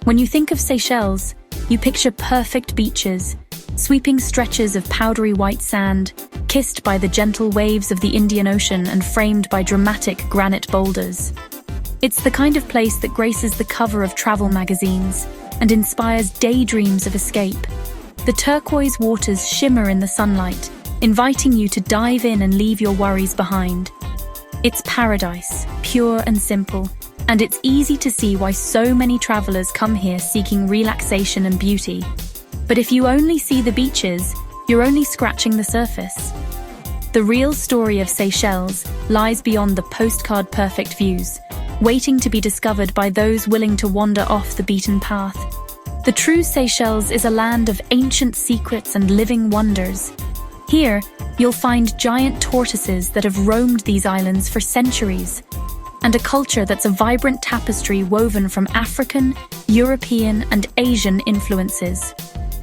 When you think of Seychelles, you picture perfect beaches, sweeping stretches of powdery white sand, kissed by the gentle waves of the Indian Ocean and framed by dramatic granite boulders. It's the kind of place that graces the cover of travel magazines and inspires daydreams of escape. The turquoise waters shimmer in the sunlight, inviting you to dive in and leave your worries behind. It's paradise, pure and simple, and it's easy to see why so many travelers come here seeking relaxation and beauty. But if you only see the beaches, you're only scratching the surface. The real story of Seychelles lies beyond the postcard-perfect views, waiting to be discovered by those willing to wander off the beaten path. The true Seychelles is a land of ancient secrets and living wonders. Here, you'll find giant tortoises that have roamed these islands for centuries, and a culture that's a vibrant tapestry woven from African, European, and Asian influences.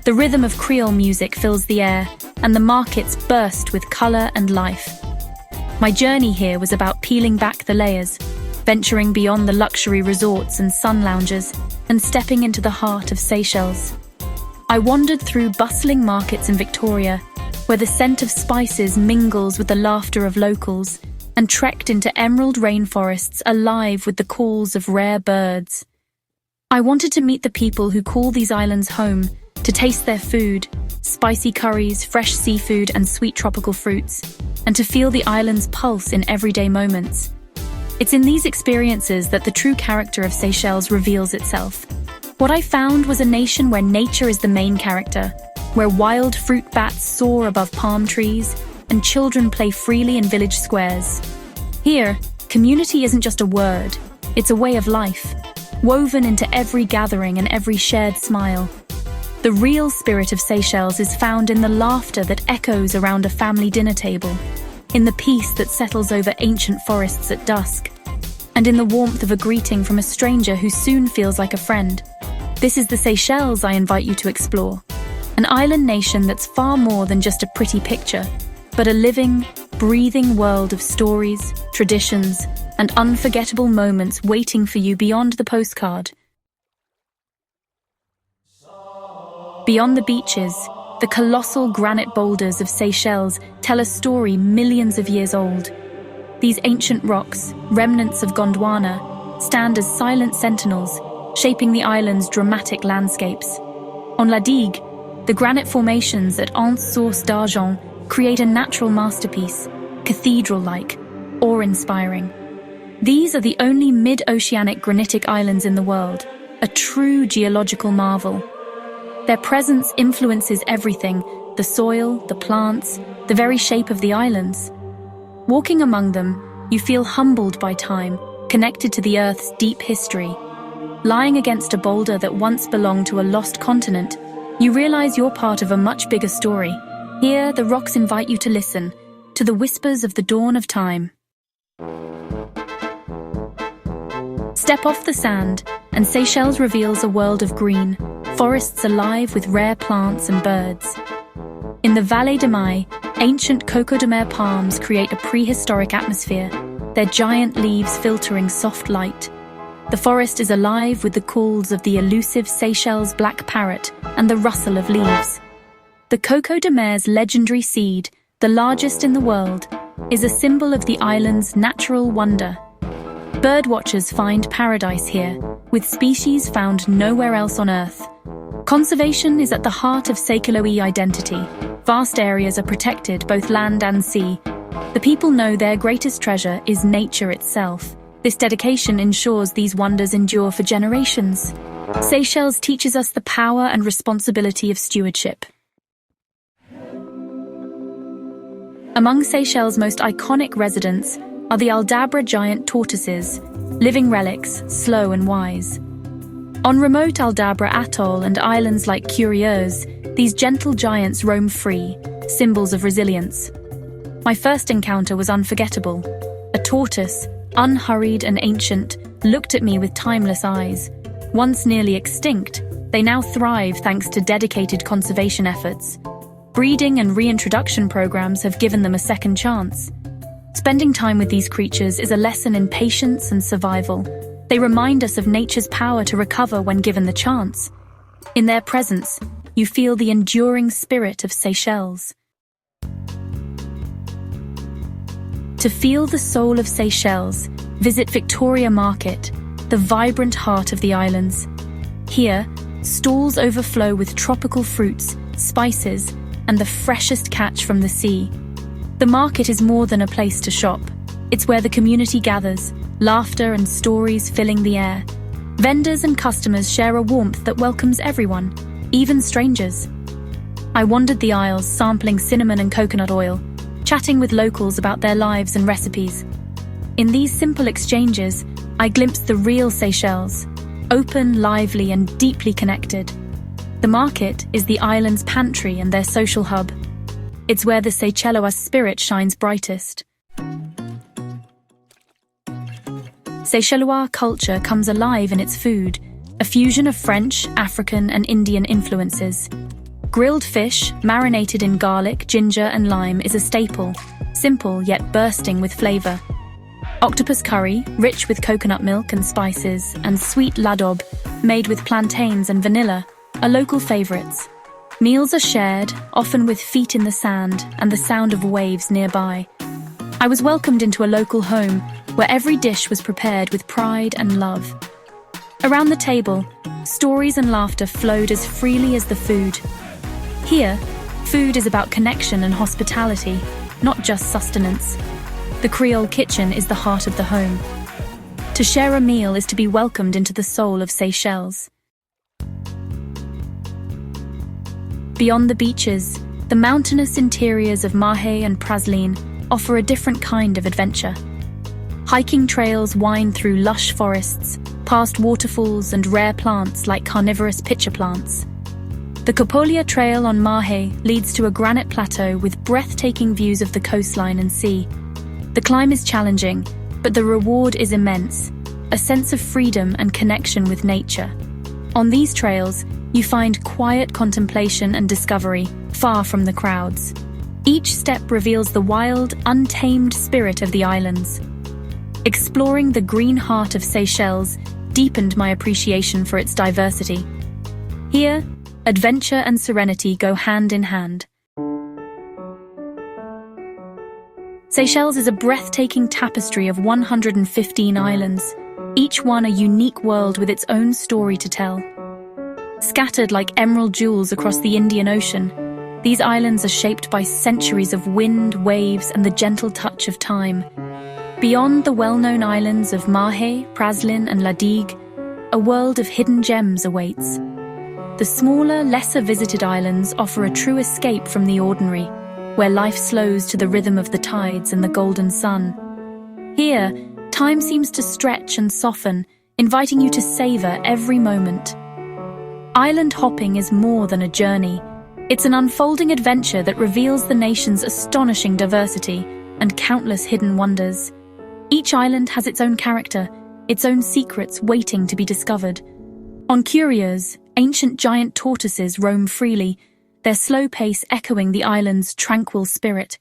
The rhythm of Creole music fills the air, and the markets burst with color and life. My journey here was about peeling back the layers, venturing beyond the luxury resorts and sun lounges, and stepping into the heart of Seychelles. I wandered through bustling markets in Victoria, where the scent of spices mingles with the laughter of locals, and trekked into emerald rainforests alive with the calls of rare birds. I wanted to meet the people who call these islands home, to taste their food, spicy curries, fresh seafood, and sweet tropical fruits, and to feel the island's pulse in everyday moments. It's in these experiences that the true character of Seychelles reveals itself. What I found was a nation where nature is the main character, where wild fruit bats soar above palm trees, and children play freely in village squares. Here, community isn't just a word, it's a way of life, woven into every gathering and every shared smile. The real spirit of Seychelles is found in the laughter that echoes around a family dinner table, in the peace that settles over ancient forests at dusk, and in the warmth of a greeting from a stranger who soon feels like a friend. This is the Seychelles I invite you to explore, an island nation that's far more than just a pretty picture, but a living, breathing world of stories, traditions, and unforgettable moments waiting for you beyond the postcard. Beyond the beaches, the colossal granite boulders of Seychelles tell a story millions of years old. These ancient rocks, remnants of Gondwana, stand as silent sentinels, shaping the island's dramatic landscapes. On La Digue, the granite formations at Anse Source d'Argent create a natural masterpiece, cathedral-like, awe-inspiring. These are the only mid-oceanic granitic islands in the world, a true geological marvel. Their presence influences everything, the soil, the plants, the very shape of the islands. Walking among them, you feel humbled by time, connected to the Earth's deep history. Lying against a boulder that once belonged to a lost continent, you realize you're part of a much bigger story. Here, the rocks invite you to listen, to the whispers of the dawn of time. Step off the sand, and Seychelles reveals a world of green, forests alive with rare plants and birds. In the Vallée de Mai, ancient coco de mer palms create a prehistoric atmosphere, their giant leaves filtering soft light. The forest is alive with the calls of the elusive Seychelles black parrot and the rustle of leaves. The coco de mer's legendary seed, the largest in the world, is a symbol of the island's natural wonder. Birdwatchers find paradise here, with species found nowhere else on Earth. Conservation is at the heart of Seychellois identity. Vast areas are protected, both land and sea. The people know their greatest treasure is nature itself. This dedication ensures these wonders endure for generations. Seychelles teaches us the power and responsibility of stewardship. Among Seychelles' most iconic residents are the Aldabra giant tortoises, living relics, slow and wise. On remote Aldabra Atoll and islands like Curieuse, these gentle giants roam free, symbols of resilience. My first encounter was unforgettable. A tortoise, unhurried and ancient, looked at me with timeless eyes. Once nearly extinct, they now thrive thanks to dedicated conservation efforts. Breeding and reintroduction programs have given them a second chance. Spending time with these creatures is a lesson in patience and survival. They remind us of nature's power to recover when given the chance. In their presence, you feel the enduring spirit of Seychelles. To feel the soul of Seychelles, visit Victoria Market, the vibrant heart of the islands. Here, stalls overflow with tropical fruits, spices, and the freshest catch from the sea. The market is more than a place to shop. It's where the community gathers, laughter and stories filling the air. Vendors and customers share a warmth that welcomes everyone, even strangers. I wandered the aisles, sampling cinnamon and coconut oil, chatting with locals about their lives and recipes. In these simple exchanges, I glimpsed the real Seychelles, open, lively, and deeply connected. The market is the island's pantry and their social hub. It's where the Seychellois spirit shines brightest. Seychellois culture comes alive in its food, a fusion of French, African, and Indian influences. Grilled fish, marinated in garlic, ginger, and lime, is a staple, simple yet bursting with flavor. Octopus curry, rich with coconut milk and spices, and sweet ladob, made with plantains and vanilla, are local favorites. Meals are shared, often with feet in the sand and the sound of waves nearby. I was welcomed into a local home where every dish was prepared with pride and love. Around the table, stories and laughter flowed as freely as the food. Here, food is about connection and hospitality, not just sustenance. The Creole kitchen is the heart of the home. To share a meal is to be welcomed into the soul of Seychelles. Beyond the beaches, the mountainous interiors of Mahe and Praslin offer a different kind of adventure. Hiking trails wind through lush forests, past waterfalls and rare plants like carnivorous pitcher plants. The Copolia Trail on Mahe leads to a granite plateau with breathtaking views of the coastline and sea. The climb is challenging, but the reward is immense, a sense of freedom and connection with nature. On these trails, you find quiet contemplation and discovery, far from the crowds. Each step reveals the wild, untamed spirit of the islands. Exploring the green heart of Seychelles deepened my appreciation for its diversity. Here, adventure and serenity go hand in hand. Seychelles is a breathtaking tapestry of 115 islands, each one a unique world with its own story to tell. Scattered like emerald jewels across the Indian Ocean, these islands are shaped by centuries of wind, waves, and the gentle touch of time. Beyond the well-known islands of Mahe, Praslin, and La Digue, a world of hidden gems awaits. The smaller, lesser-visited islands offer a true escape from the ordinary, where life slows to the rhythm of the tides and the golden sun. Here, time seems to stretch and soften, inviting you to savor every moment. Island hopping is more than a journey. It's an unfolding adventure that reveals the nation's astonishing diversity and countless hidden wonders. Each island has its own character, its own secrets waiting to be discovered. On Curios, ancient giant tortoises roam freely, their slow pace echoing the island's tranquil spirit.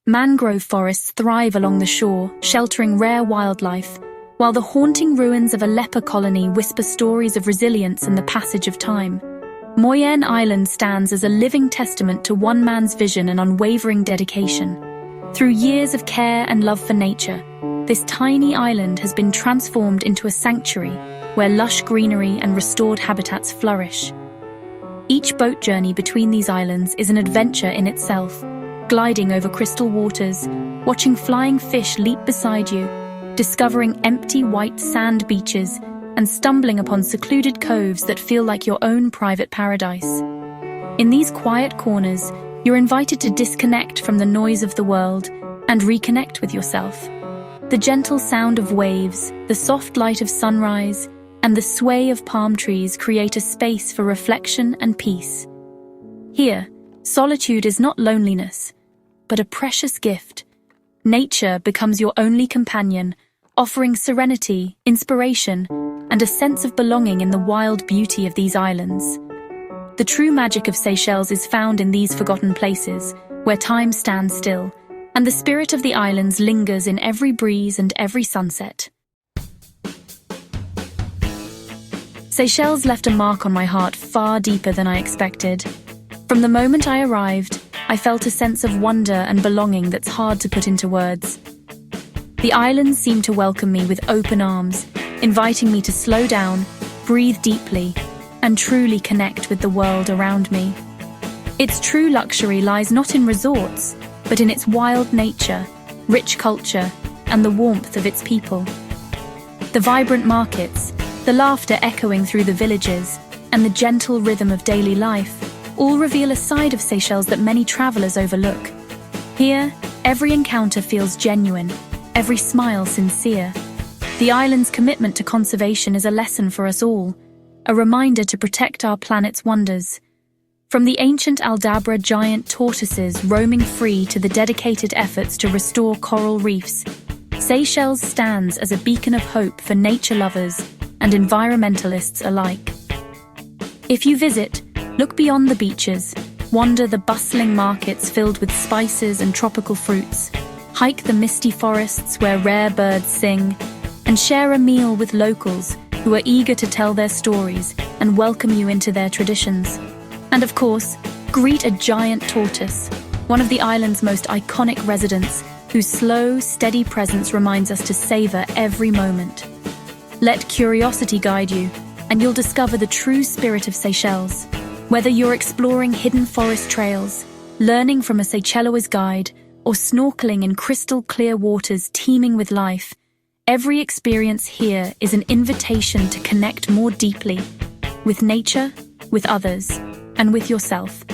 Mangrove forests thrive along the shore, sheltering rare wildlife, while the haunting ruins of a leper colony whisper stories of resilience and the passage of time. Moyen Island stands as a living testament to one man's vision and unwavering dedication. Through years of care and love for nature, this tiny island has been transformed into a sanctuary where lush greenery and restored habitats flourish. Each boat journey between these islands is an adventure in itself, gliding over crystal waters, watching flying fish leap beside you, discovering empty white sand beaches, and stumbling upon secluded coves that feel like your own private paradise. In these quiet corners, you're invited to disconnect from the noise of the world and reconnect with yourself. The gentle sound of waves, the soft light of sunrise, and the sway of palm trees create a space for reflection and peace. Here, solitude is not loneliness, but a precious gift. Nature becomes your only companion, offering serenity, inspiration, and a sense of belonging in the wild beauty of these islands. The true magic of Seychelles is found in these forgotten places, where time stands still, and the spirit of the islands lingers in every breeze and every sunset. Seychelles left a mark on my heart far deeper than I expected. From the moment I arrived, I felt a sense of wonder and belonging that's hard to put into words. The islands seemed to welcome me with open arms, inviting me to slow down, breathe deeply, and truly connect with the world around me. Its true luxury lies not in resorts, but in its wild nature, rich culture, and the warmth of its people. The vibrant markets, the laughter echoing through the villages, and the gentle rhythm of daily life all reveal a side of Seychelles that many travelers overlook. Here, every encounter feels genuine, every smile sincere. The island's commitment to conservation is a lesson for us all, a reminder to protect our planet's wonders. From the ancient Aldabra giant tortoises roaming free to the dedicated efforts to restore coral reefs, Seychelles stands as a beacon of hope for nature lovers and environmentalists alike. If you visit, look beyond the beaches, wander the bustling markets filled with spices and tropical fruits, hike the misty forests where rare birds sing, and share a meal with locals who are eager to tell their stories and welcome you into their traditions. And of course, greet a giant tortoise, one of the island's most iconic residents, whose slow, steady presence reminds us to savor every moment. Let curiosity guide you, and you'll discover the true spirit of Seychelles. Whether you're exploring hidden forest trails, learning from a Seychellois guide, or snorkeling in crystal-clear waters teeming with life, every experience here is an invitation to connect more deeply with nature, with others, and with yourself.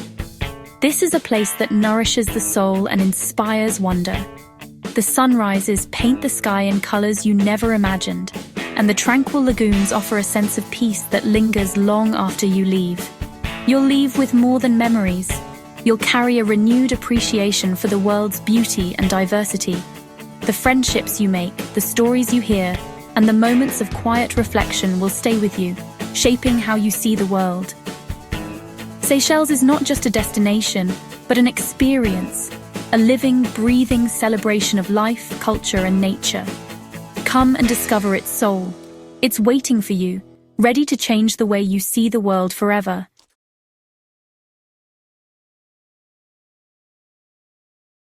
This is a place that nourishes the soul and inspires wonder. The sunrises paint the sky in colors you never imagined, and the tranquil lagoons offer a sense of peace that lingers long after you leave. You'll leave with more than memories. You'll carry a renewed appreciation for the world's beauty and diversity. The friendships you make, the stories you hear, and the moments of quiet reflection will stay with you, shaping how you see the world. Seychelles is not just a destination, but an experience, a living, breathing celebration of life, culture, and nature. Come and discover its soul. It's waiting for you, ready to change the way you see the world forever.